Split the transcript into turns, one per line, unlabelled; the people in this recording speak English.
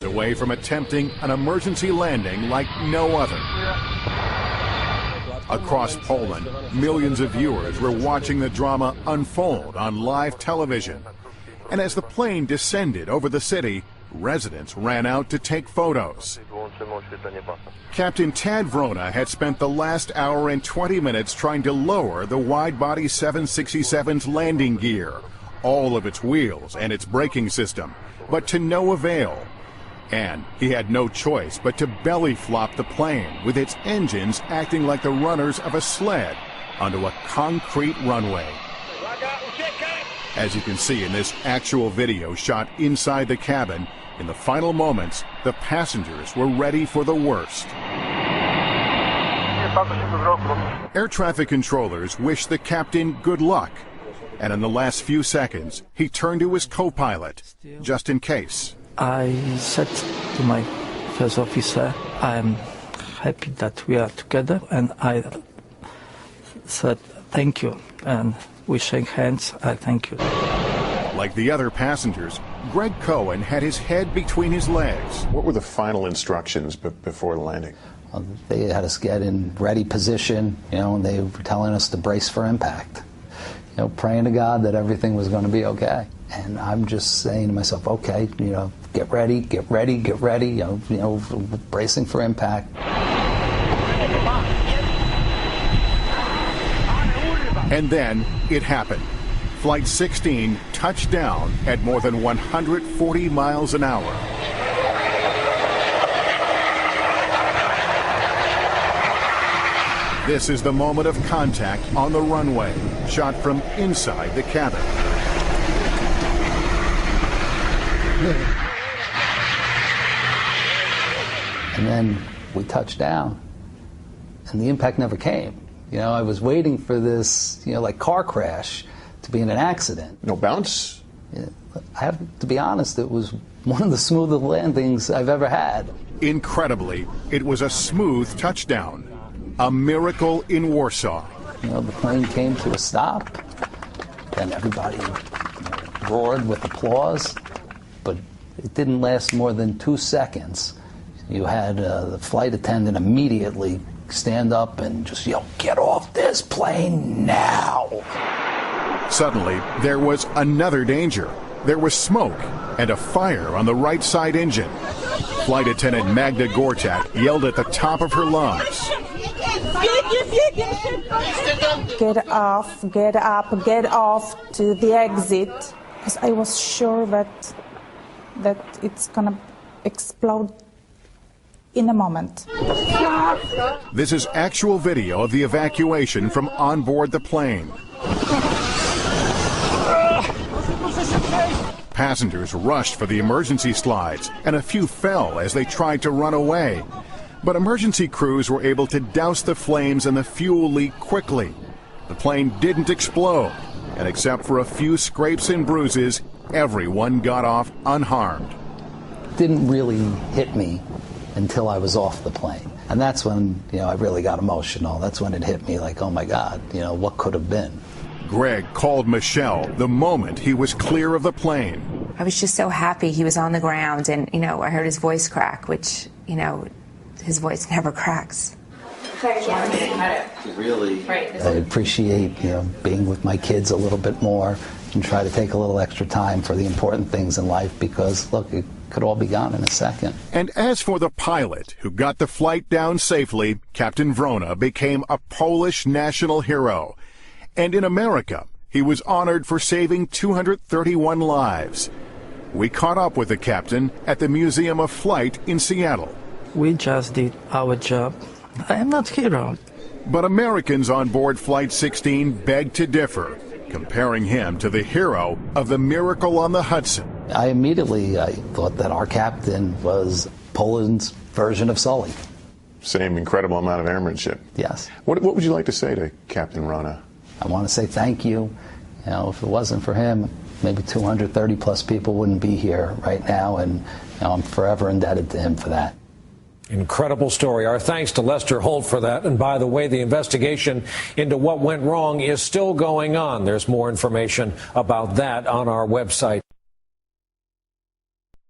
Away from attempting an emergency landing like no other. Across Poland, millions of viewers were watching the drama unfold on live television. And as the plane descended over the city, residents ran out to take photos. Captain Tad Vrona had spent the last hour and 20 minutes trying to lower the wide-body 767's landing gear, all of its wheels and its braking system, but to no avail. And he had no choice but to belly flop the plane with its engines acting like the runners of a sled onto a concrete runway. As you can see in this actual video shot inside the cabin, in the final moments, the passengers were ready for the worst. Air traffic controllers wished the captain good luck, and in the last few seconds, he turned to his co-pilot, just in case.
I said to my first officer, I'm happy that we are together, and I said thank you, and we shake hands. I thank you.
Like the other passengers, Greg Cohen had his head between his legs.
What were the final instructions before landing?
They had us get in ready position, and they were telling us to brace for impact. Praying to God that everything was going to be okay. And I'm just saying to myself, okay, get ready, get ready, get ready, bracing for impact.
And then it happened. Flight 16 touched down at more than 140 miles an hour. This is the moment of contact on the runway, shot from inside the cabin.
And then we touched down, and the impact never came. I was waiting for this, like car crash to be in an accident.
No bounce?
I have to be honest, it was one of the smoothest landings I've ever had.
Incredibly, it was a smooth touchdown. A miracle in Warsaw.
The plane came to a stop, and everybody roared with applause, but it didn't last more than 2 seconds. You had the flight attendant immediately stand up and just yell, "Get off this plane now!"
Suddenly, there was another danger. There was smoke and a fire on the right side engine. Flight attendant Magda Gortat yelled at the top of her lungs.
Get off, get up, get off to the exit, because I was sure that it's gonna explode in a moment.
This is actual video of the evacuation from on board the plane. Passengers rushed for the emergency slides, and a few fell as they tried to run away. But emergency crews were able to douse the flames and the fuel leak quickly. The plane didn't explode, and except for a few scrapes and bruises, everyone got off unharmed.
It didn't really hit me until I was off the plane. And that's when, I really got emotional. That's when it hit me like, oh my God, what could have been?
Greg called Michelle the moment he was clear of the plane.
I was just so happy he was on the ground, and, I heard his voice crack, which, his voice never cracks.
Really, I appreciate, being with my kids a little bit more and try to take a little extra time for the important things in life because, look, it could all be gone in a second.
And as for the pilot who got the flight down safely, Captain Vrona became a Polish national hero. And in America, he was honored for saving 231 lives. We caught up with the captain at the Museum of Flight in Seattle.
We just did our job. I am not hero.
But Americans on board Flight 16 begged to differ, comparing him to the hero of the Miracle on the Hudson.
I thought that our captain was Poland's version of Sully.
Same incredible amount of airmanship.
Yes.
What would you like to say to Captain Vrona?
I want to say thank you. If it wasn't for him, maybe 230 plus people wouldn't be here right now, and I'm forever indebted to him for that.
Incredible story. Our thanks to Lester Holt for that. And by the way, the investigation into what went wrong is still going on. There's more information about that on our website.